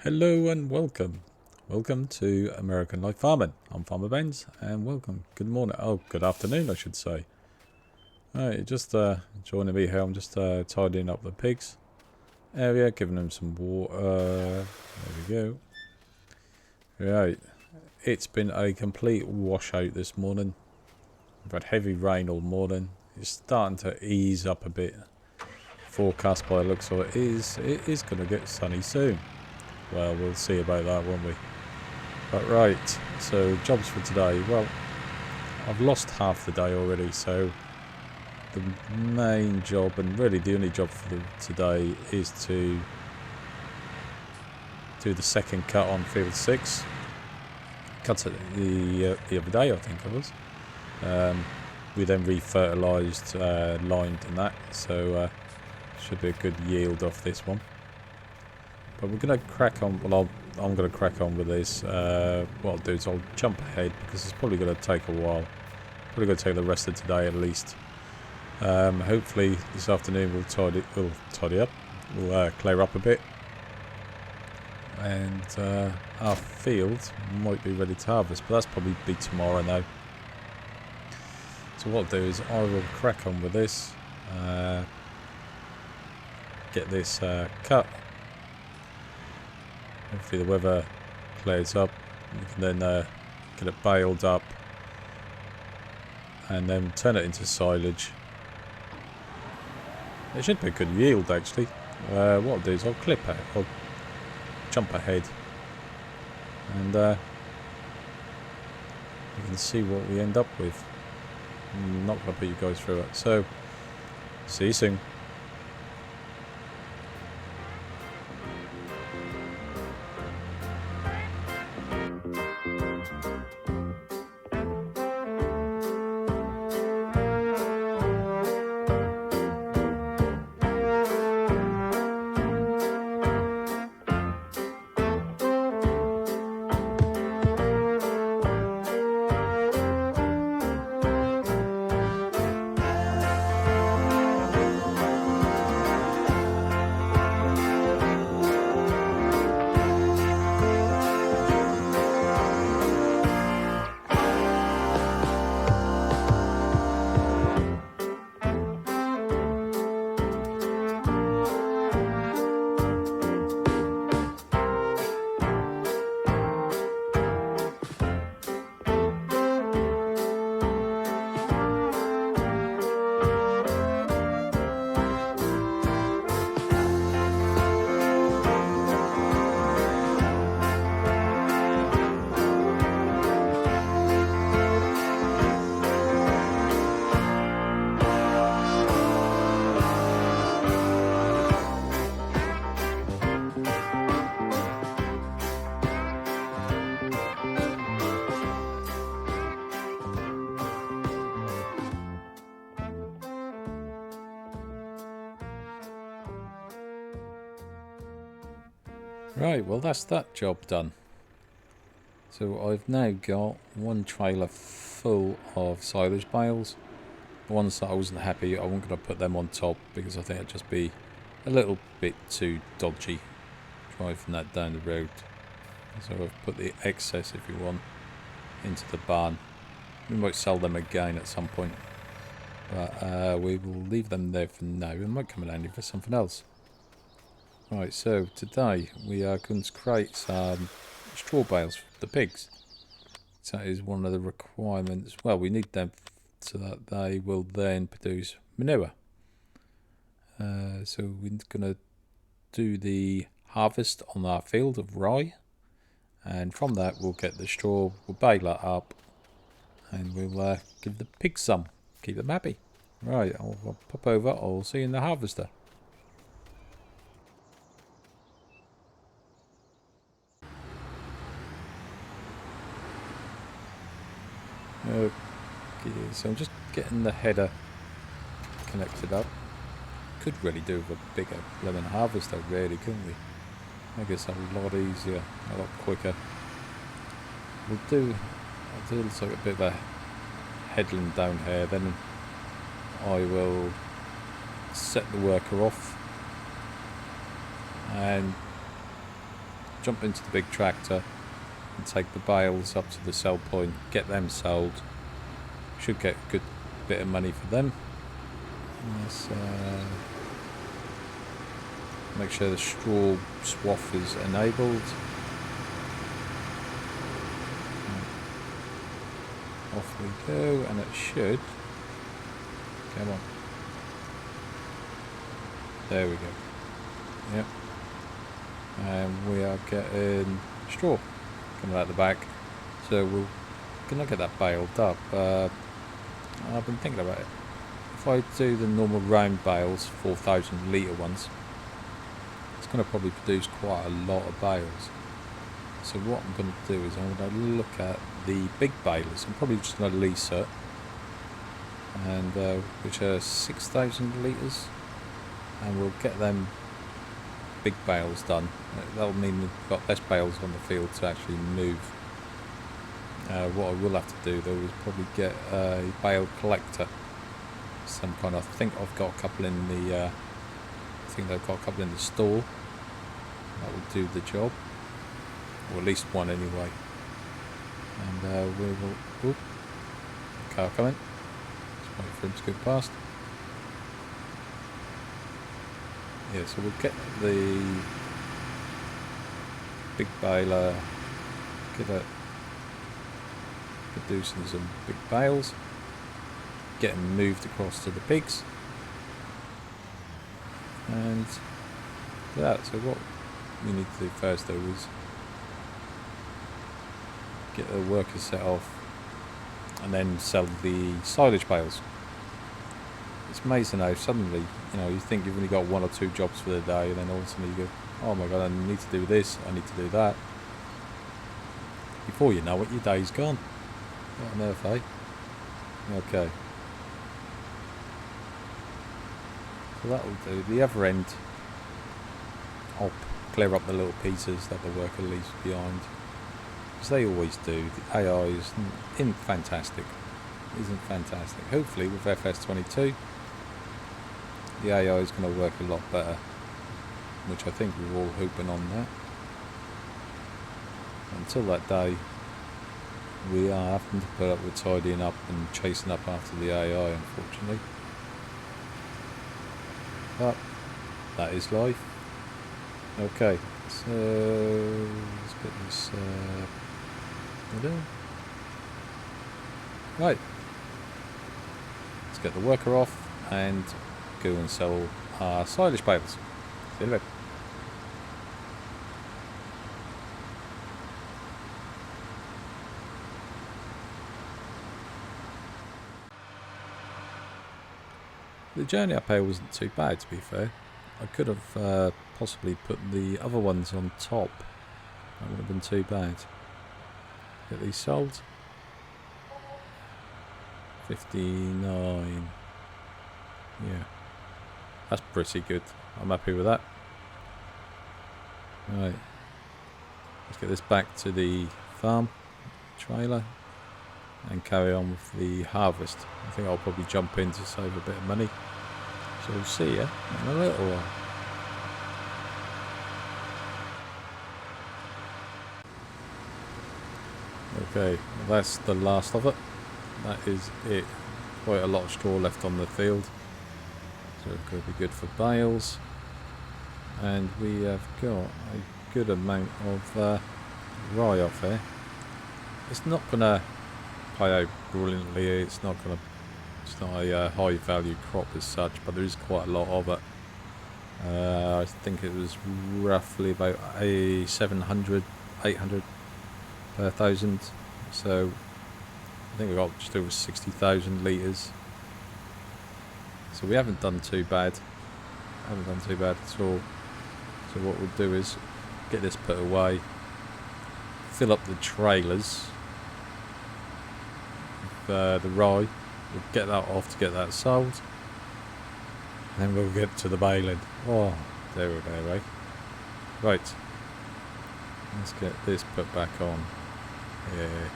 Hello and welcome. Welcome to American Life Farming. I'm Farmer BenZ and welcome. Good morning. Oh, good afternoon, I should say. Alright, just joining me here. I'm just tidying up the pigs area, giving them some water. There we go. Right, it's been a complete washout this morning. We've had heavy rain all morning. It's starting to ease up a bit. Forecast by the looks of it is going to get sunny soon. Well, we'll see about that, won't we? But right, so jobs for today. Well, I've lost half the day already, so the main job, and really the only job for today, is to do the second cut on field 6. Cut it the other day, I think it was. We then re-fertilised, lined and that, so should be a good yield off this one. But we're going to crack on. Well, I'm going to crack on with this. What I'll do is I'll jump ahead because it's probably going to take a while. Probably going to take the rest of today at least. Hopefully this afternoon we'll tidy up. We'll clear up a bit, and our field might be ready to harvest. But that's probably be tomorrow now. So what I'll do is I will crack on with this. Get this cut. Hopefully the weather clears up. We can then get it baled up and then turn it into silage. It should be a good yield actually. What I'll do is I'll I'll jump ahead, and you can see what we end up with. I'm not going to put you guys through it. So, see you soon. Right, well that's that job done. So I've now got one trailer full of silage bales. The ones that I wasn't happy, I wasn't going to put them on top because I think it'd just be a little bit too dodgy driving that down the road. So I've put the excess, if you want, into the barn. We might sell them again at some point, but we will leave them there for now. It might come in handy for something else. Right, so today we are going to create some straw bales for the pigs. That is one of the requirements. Well, we need them so that they will then produce manure. So we're going to do the harvest on our field of rye, and from that we'll get the straw, we'll bale it up, and we'll give the pigs some, keep them happy. Right, I'll pop over, I'll see you in the harvester. Okay, so I'm just getting the header connected up. Could really do with a bigger lemon harvester, really, couldn't we? Make it a lot easier, a lot quicker. I'll do like a bit of a headland down here, then I will set the worker off and jump into the big tractor and take the bales up to the sell point, get them sold. Should get a good bit of money for them. Let's make sure the straw swath is enabled. Off we go, and it should. Come on. There we go. Yep. And we are getting straw coming out the back. So we're going to get that baled up. I've been thinking about it. If I do the normal round bales, 4,000 litre ones, it's going to probably produce quite a lot of bales. So what I'm going to do is I'm going to look at the big balers. I'm probably just going to lease it, and which are 6,000 litres, and we'll get them big bales done. That'll mean we've got less bales on the field to actually move. What I will have to do though is probably get a bale collector, some kind of. I think I've got a couple in the. I think they've got a couple in the store. That will do the job, or at least one anyway. And we will. Oop, car coming. Just wait for him to go past. Yeah, so we'll get the big baler, get it producing some big bales, get them moved across to the pigs, and that. So what we need to do first though is get the workers set off and then sell the silage bales. It's amazing how suddenly, you think you've only got one or two jobs for the day, and then all of a sudden you go, oh my god, I need to do this, I need to do that. Before you know it, your day's gone. What on earth, eh? Okay. So that'll do. The other end, I'll clear up the little pieces that the worker leaves behind, as they always do. The AI isn't fantastic. Isn't fantastic. Hopefully with FS22 the AI is going to work a lot better, which I think we're all hoping on that. Until that day, we are having to put up with tidying up and chasing up after the AI, unfortunately. But that is life. Okay, so let's get this right. Let's get the worker off and go and sell our silage bales. See you later. The journey up here wasn't too bad, to be fair. I could have possibly put the other ones on top. That would have been too bad. Get these sold. 59. Yeah. That's pretty good. I'm happy with that. Right. Let's get this back to the farm trailer and carry on with the harvest. I think I'll probably jump in to save a bit of money. So we'll see you in a little while. Okay, well that's the last of it. That is it. Quite a lot of straw left on the field, so it's going to be good for bales. And we have got a good amount of rye off here. It's not going to pay out brilliantly. It's not a high value crop as such, but there is quite a lot of it. I think it was roughly about 700, 800 per thousand. So I think we got just over 60,000 litres. So we haven't done too bad. Haven't done too bad at all. So what we'll do is get this put away, fill up the trailers with the rye. We'll get that off to get that sold. And then we'll get to the baling. Oh, there we go, right? Right. Let's get this put back on. Yeah.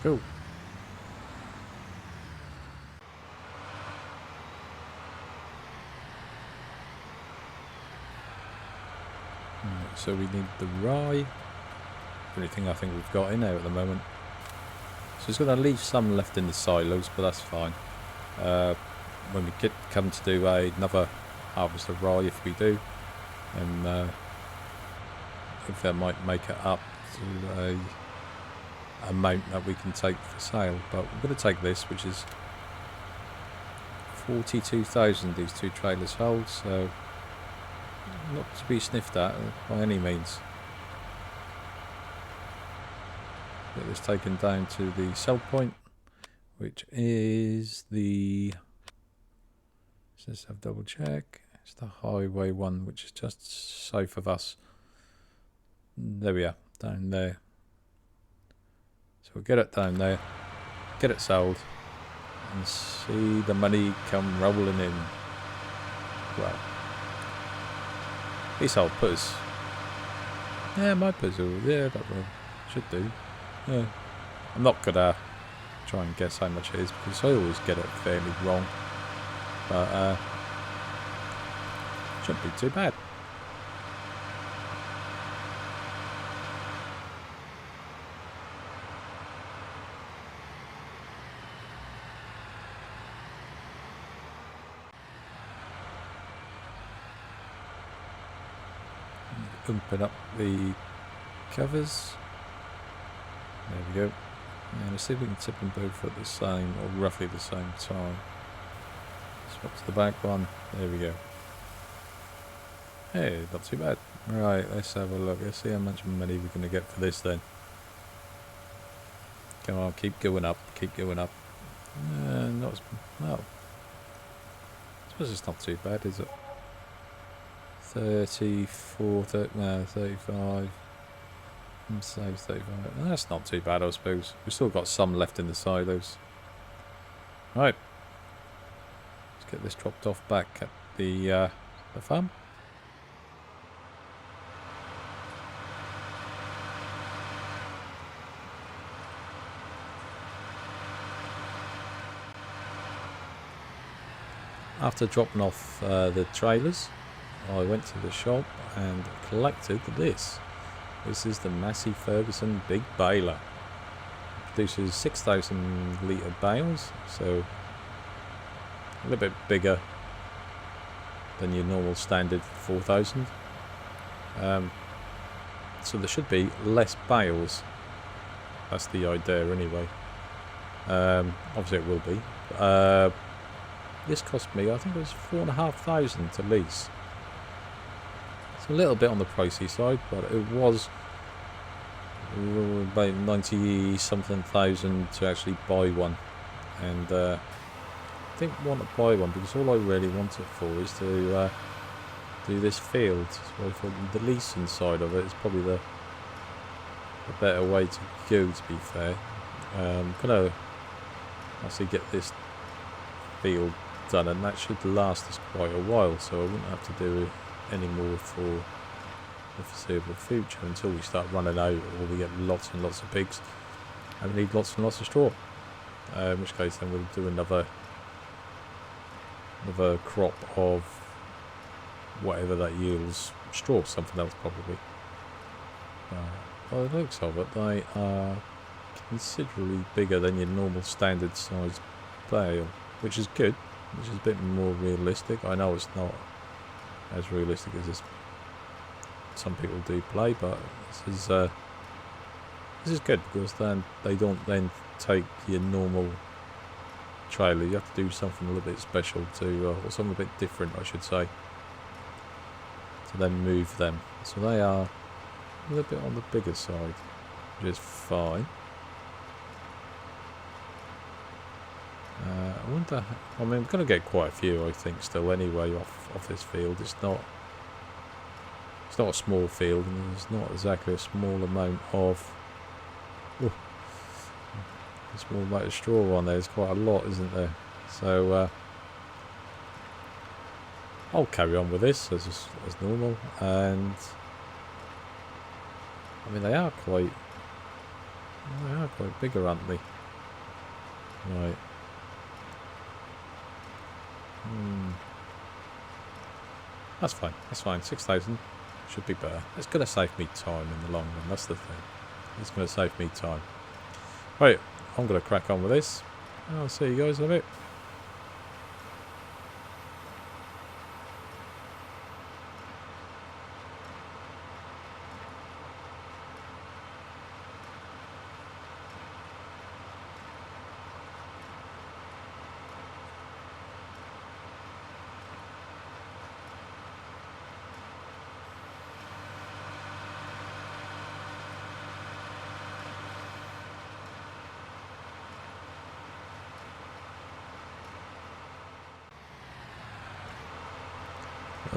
Cool. so we need the rye. Only thing I think we've got in there at the moment. So it's going to leave some left in the silos, but that's fine. When we come to do another harvest of rye, if we do, and if that might make it up to a amount that we can take for sale. But we're going to take this, which is 42,000 these two trailers hold, so not to be sniffed at by any means. Get this taken down to the sell point, which is the, let's have a double check, it's the highway one, which is just south of us. There we are, down there. So we'll get it down there, get it sold, and see the money come rolling in. Well, these old putters, yeah, my puzzle, yeah, that will, should do. Yeah. I'm not gonna try and guess how much it is because I always get it fairly wrong, but shouldn't be too bad. Open up the covers. There we go. And let's see if we can tip them both at the same, or roughly the same time. Swap to the back one. There we go. Hey, not too bad. Right, let's have a look. Let's see how much money we're going to get for this then. Come on, keep going up. Keep going up. Not as, well, I suppose it's not too bad, is it? 34, 35. Say 35. That's not too bad, I suppose. We've still got some left in the silos. Right. Let's get this dropped off back at the farm. After dropping off the trailers, I went to the shop and collected this. This is the Massey Ferguson Big Baler. It produces 6,000 litre bales, so a little bit bigger than your normal standard 4,000. So there should be less bales. That's the idea anyway. Obviously it will be. This cost me, I think it was 4,500 to lease. It's a little bit on the pricey side, but it was about 90 something thousand to actually buy one. And I didn't want to buy one because all I really want it for is to do this field. So I thought the leasing side of it is probably the better way to go, to be fair. I'm going to actually get this field done, and that should last us quite a while, so I wouldn't have to do any more for the foreseeable future until we start running out, or we get lots and lots of pigs and we need lots and lots of straw, in which case then we'll do another crop of whatever that yields. Straw, something else probably. By the looks of it, they are considerably bigger than your normal standard size bale, which is good, which is a bit more realistic. I know it's not as realistic as some people do play, but this is good because then they don't then take your normal trailer. You have to do something a little bit special to, or something a bit different, I should say, to then move them. So they are a little bit on the bigger side, which is fine. I wonder, I mean, we're going to get quite a few, I think, still anyway, off this field. It's not a small field, and there's not exactly a small amount of straw on there. There's quite a lot, isn't there? So I'll carry on with this as normal, and I mean they are quite bigger, aren't they? Right. That's fine. 6,000. Should be better. It's going to save me time in the long run. That's the thing. It's going to save me time. Right, I'm going to crack on with this. I'll see you guys in a bit.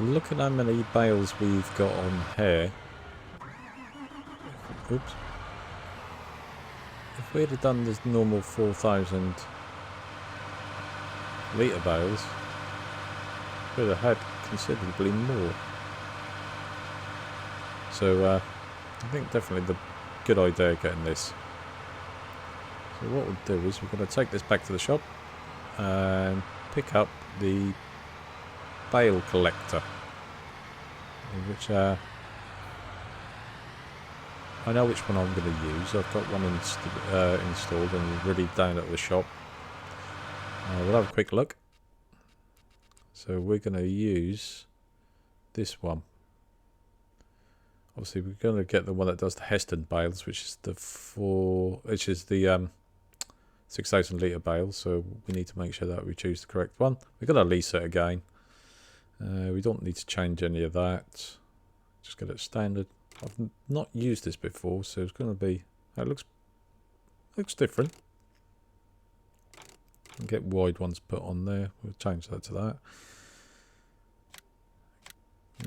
Look at how many bales we've got on here. Oops. If we'd have done this normal 4,000 litre bales, we'd have had considerably more. So I think definitely the good idea getting this. So what we'll do is we're going to take this back to the shop and pick up the bale collector, which I know which one I'm going to use. I've got one installed and ready down at the shop. We'll have a quick look. So we're going to use this one. Obviously we're going to get the one that does the Heston bales, which is the 6,000 litre bales. So we need to make sure that we choose the correct one. We're going to lease it again. We don't need to change any of that. Just get it standard. I've not used this before, so it's going to be. It looks different. And get wide ones put on there. We'll change that to that.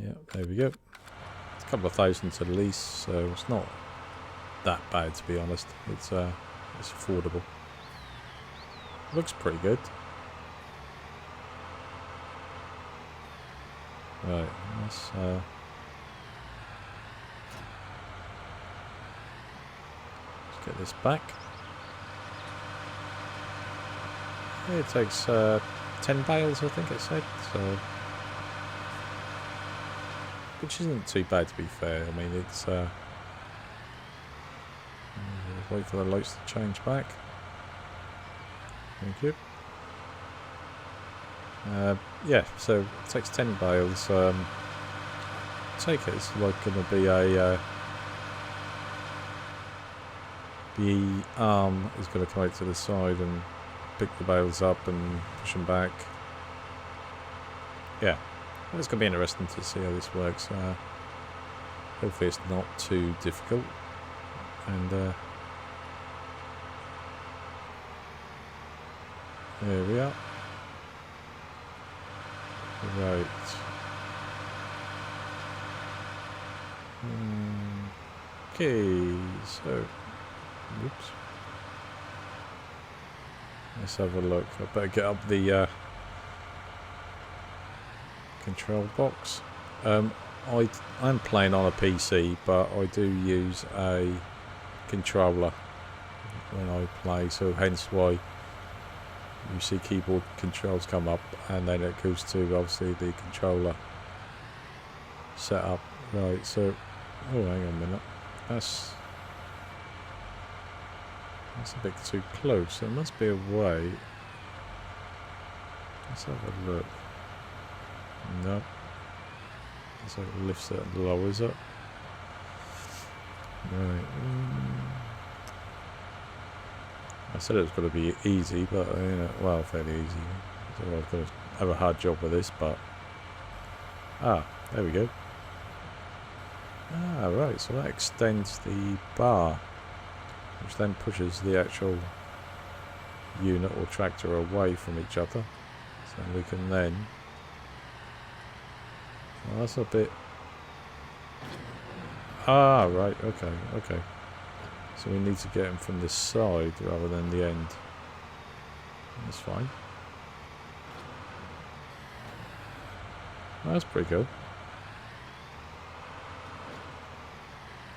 Yeah, there we go. It's a couple of thousand to lease, so it's not that bad to be honest. It's affordable. Looks pretty good. Right, let's get this back. Yeah, it takes 10 bales, I think it said, so which isn't too bad to be fair. I mean, it's wait for the lights to change back. Thank you. Yeah, so it takes 10 bales. Take it, it's like going to be a the arm is going to come out to the side and pick the bales up and push them back. Yeah, it's going to be interesting to see how this works. Hopefully it's not too difficult. And there we are. Right. Okay, so oops. Let's have a look. I better get up the control box. I'm playing on a PC, but I do use a controller when I play, so hence why you see keyboard controls come up, and then it goes to obviously the controller setup. Right, so oh, hang on a minute. That's a bit too close. There must be a way. Let's have a look. No. It's like it lifts it and lowers it. Right. I said it was going to be easy, but you know, well, fairly easy. So I was going to have a hard job with this, but there we go. Right. So that extends the bar, which then pushes the actual unit or tractor away from each other. So we can then. Well, that's a bit. Right. Okay. So we need to get them from this side rather than the end. That's fine. That's pretty good.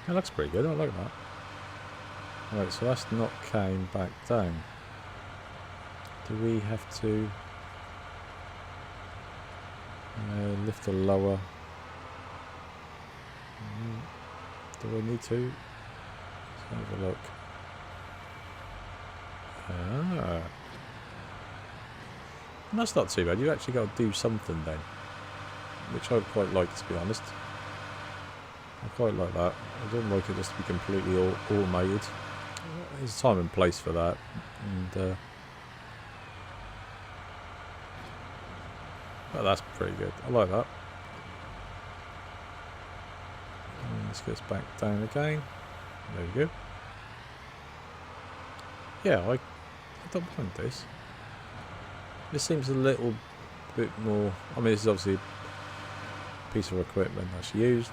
That looks pretty good. I like that. Right, so that's not came back down. Do we have to lift the lower? Do we need to? Let's have a look. Ah. That's not too bad. You actually got to do something then. Which I'd quite like, to be honest. I quite like that. I don't like it just to be completely automated. There's time and place for that. And but that's pretty good. I like that. And let's get us back down again. There we go. Yeah, I don't mind this. This seems a little bit more... I mean, this is obviously a piece of equipment that's used.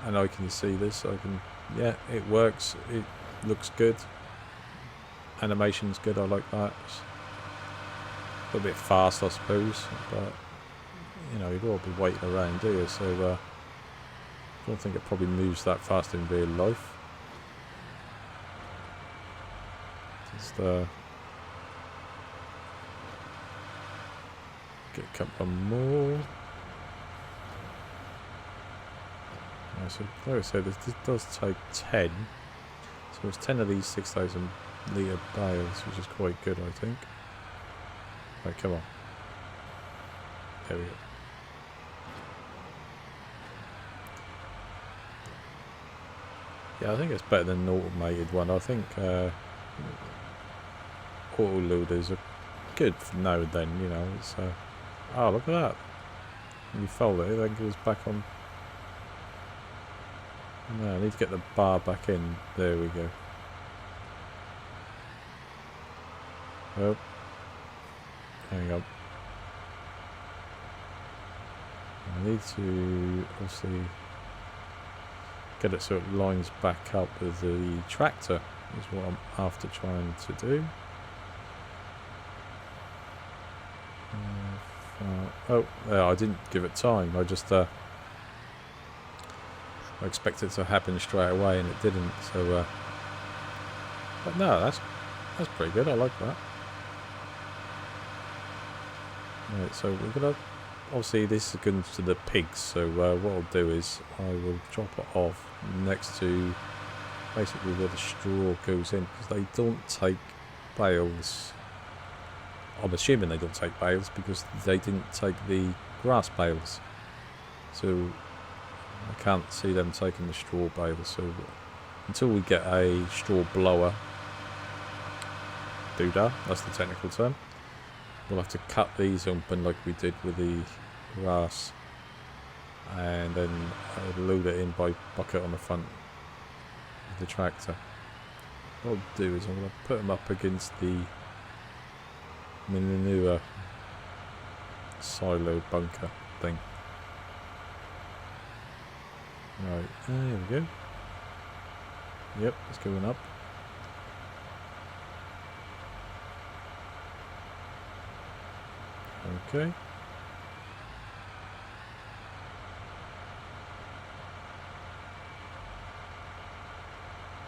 And I can see this. I can... Yeah, it works. It looks good. Animation's good. I like that. It's a bit fast, I suppose. But, you know, you don't want to be waiting around, do you? So, I don't think it probably moves that fast in real life. Just, get a couple more. So, like I said, this does take 10. So it's 10 of these 6,000 litre bales, which is quite good, I think. Right, come on. There we go. Yeah, I think it's better than an automated one. I think auto loaders are good for now and then, you know. It's oh, look at that. When you fold it, then it goes back on. No, I need to get the bar back in. There we go. Oh. Hang on. I need to obviously get it so it lines back up with the tractor, is what I'm after trying to do. Oh, yeah, I didn't give it time. I just I expected it to happen straight away, and it didn't. So, but no, that's pretty good. I like that. Right, so we're gonna obviously this goes to the pigs. So what I'll do is I will drop it off next to basically where the straw goes in, because they don't take bales. I'm assuming they don't take bales because they didn't take the grass bales. So I can't see them taking the straw bales. So until we get a straw blower, doodah, that's the technical term, we'll have to cut these open like we did with the grass, and then load it in by bucket on the front of the tractor. What I'll do is I'm going to put them up against the manure silo bunker thing. Right, there we go. Yep, it's going up. Okay.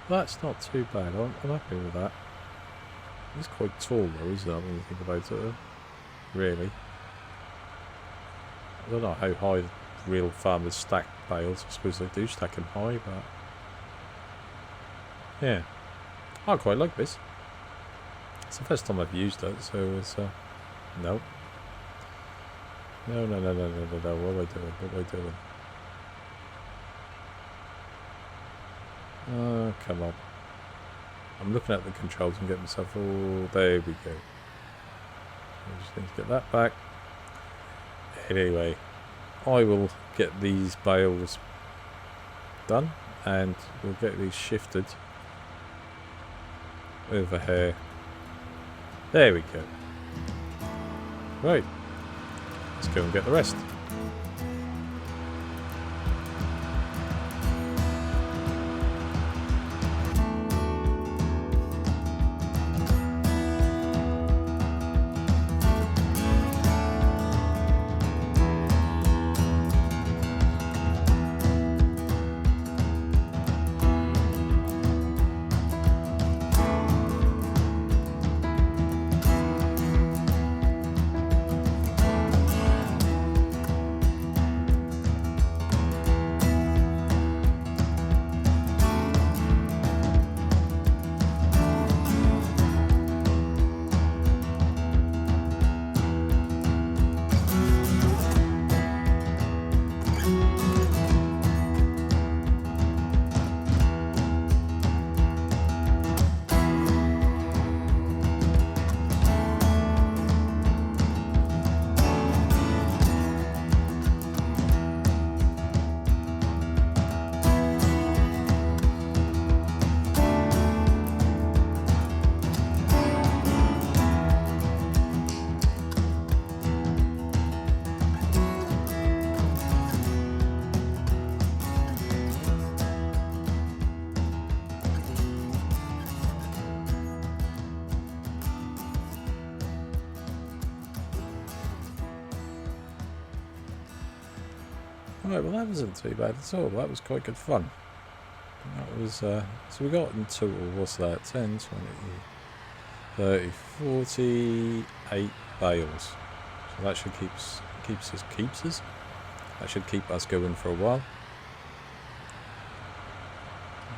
That's not too bad. I'm happy with that. It's quite tall though, isn't it, when you think about it? Really. I don't know how high real farmers stack bales. I suppose they do stack them high, but yeah, I quite like this. It's the first time I've used it, so it's no. No. What am I doing? What am I doing? Oh, come on. I'm looking at the controls and getting myself all... There we go. I just need to get that back. Anyway, I will get these bales done and we'll get these shifted over here. There we go. Right. Let's go and get the rest. Right, well that wasn't too bad at all. That was quite good fun. That was, so we got in total, what's that, 10, 20, 30, 48 bales. So that should keeps us? That should keep us going for a while.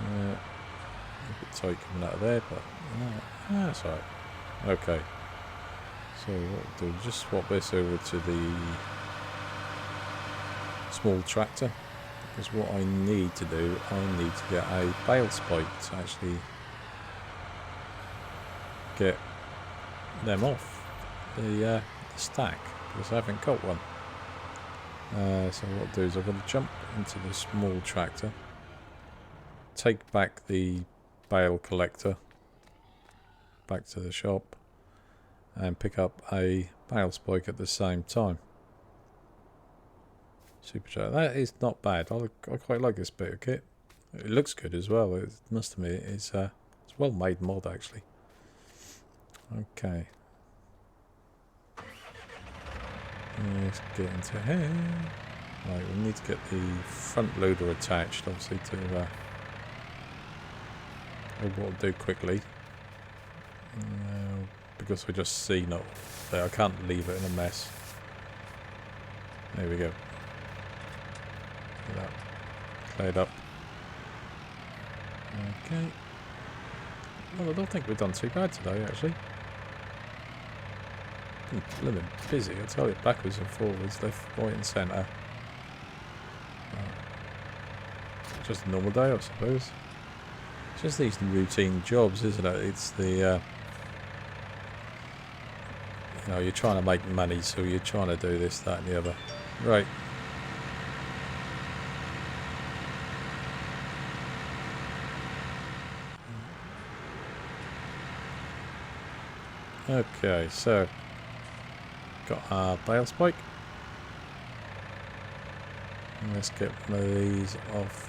A bit tight coming out of there, but that's alright. Okay. So what we'll do, just swap this over to the small tractor. Because what I need to do, I need to get a Bales pipe to actually get them off the stack, because I haven't got one. So what I'll do is I'm going to jump into the small tractor, take back the bale collector back to the shop, and pick up a bale spike at the same time. Supercharger. That is not bad. I quite like this bit of kit. It looks good as well. It must admit it's a well made mod actually. Okay. Let's get into here. Right, we need to get the front loader attached, obviously, to what I'll do quickly. Because we just seen it there, I can't leave it in a mess. There we go. Get that cleared up. Okay. Well, I don't think we've done too bad today, actually. Been blooming busy, I tell you, backwards and forwards, left, right and centre. Just a normal day, I suppose. It's just these routine jobs, isn't it? It's the, you know, you're trying to make money, so you're trying to do this, that and the other. Right. Okay, so got our bale spike. And let's get one of these off.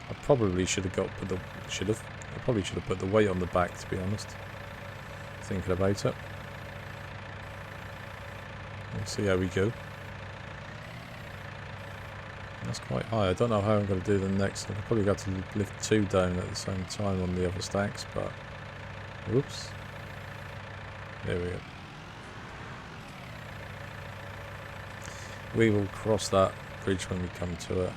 I probably should have I probably should have put the weight on the back, to be honest. Thinking about it. Let's see how we go. That's quite high. I don't know how I'm going to do the next. I've probably got to lift two down at the same time on the other stacks, but whoops. There we go. We will cross that bridge when we come to it.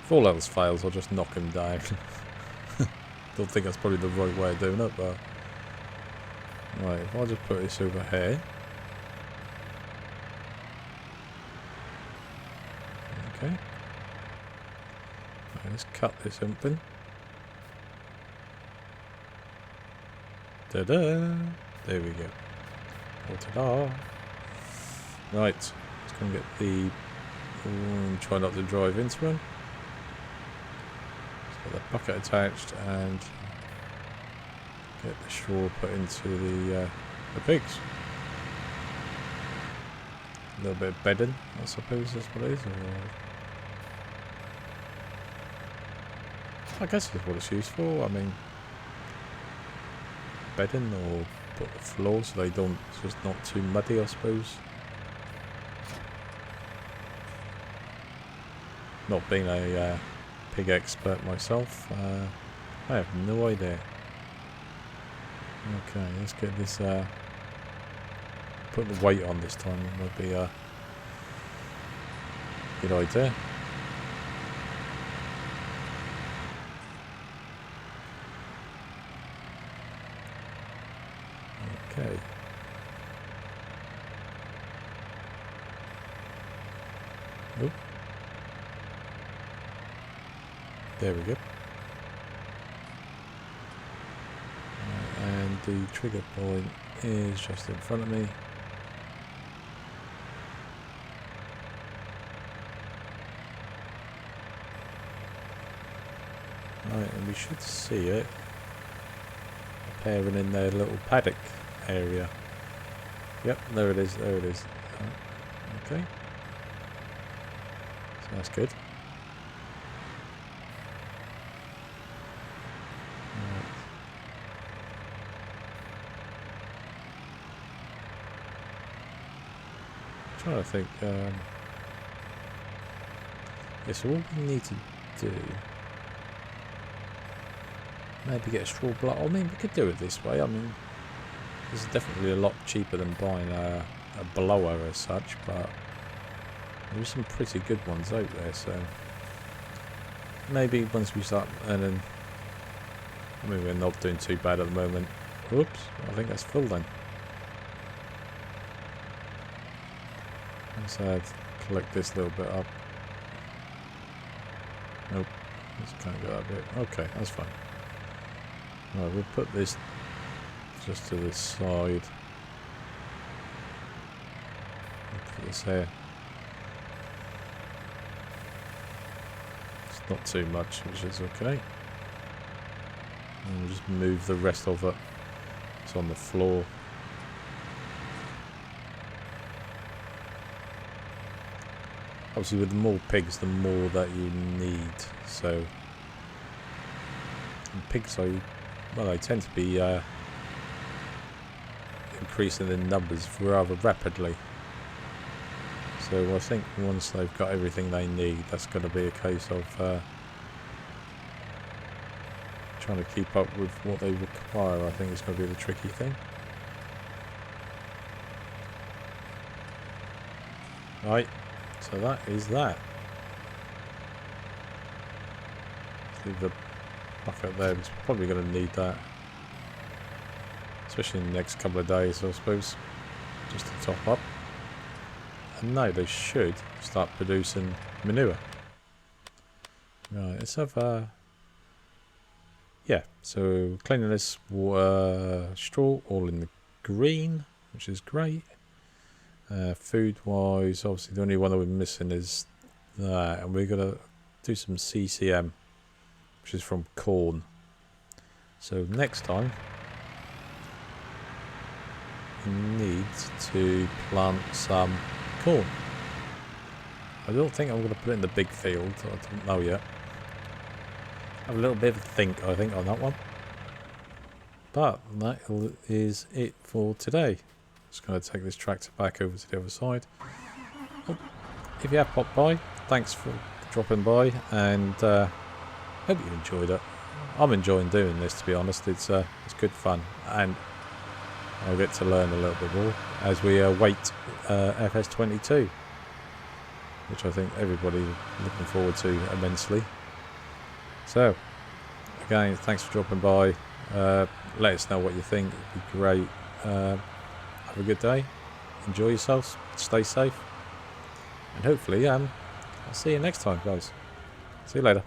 If all else fails, I'll just knock him down. Don't think that's probably the right way of doing it, but... Right, if I just put this over here... Okay. Right, let's cut this open. Ta-da! There we go. Oh, ta-da! Right, let's go and get the... try not to drive into him. Let's get the bucket attached and get the straw put into the pigs. A little bit of bedding, I suppose that's what it is. Or I guess that's what it's used for. I mean, bedding or put the floor so they don't, it's just not too muddy, I suppose. Not being a pig expert myself, I have no idea. Okay, let's get this, put the weight on this time, it might be a good idea. Okay. Oop. There we go. And the trigger point is just in front of me. Right, and we should see it appearing in their little paddock area. Yep, there it is, there it is. Okay. So that's good. Right. Trying to think, Yeah, so all we need to do, maybe get a straw blower. I mean, we could do it this way. I mean, this is definitely a lot cheaper than buying a blower as such, but there's some pretty good ones out there, so maybe once we start earning, I mean, we're not doing too bad at the moment. Oops, I think that's full then. Let's collect this little bit up. Nope, just can't get that bit. Okay, that's fine. Right, we'll put this just to the side. Put this here. It's not too much, which is okay. And we'll just move the rest of it. It's on the floor. Obviously, with the more pigs, the more that you need. So, and pigs, well, they tend to be increasing in numbers rather rapidly. So I think once they've got everything they need, that's going to be a case of trying to keep up with what they require. I think it's going to be the tricky thing. Right, so that is that. Let's leave the bucket there, because we're probably going to need that, especially in the next couple of days, I suppose, just to top up. And now they should start producing manure. Right, let's have yeah, so cleanliness, water, straw, all in the green, which is great. Food wise, obviously the only one that we're missing is that, and we're gonna do some CCM, which is from corn. So next time we need to plant some corn. I don't think I'm gonna put it in the big field, I don't know yet. Have a little bit of a think, I think, on that one. But that is it for today. Just going to take this tractor back over to the other side. Oh, if you have popped by, thanks for dropping by, and hope you enjoyed it. I'm enjoying doing this, to be honest. It's good fun, and I'll get to learn a little bit more as we await FS22, which I think everybody's looking forward to immensely. So, again, thanks for dropping by. Let us know what you think. It'd be great. Have a good day. Enjoy yourselves. Stay safe. And hopefully, I'll see you next time, guys. See you later.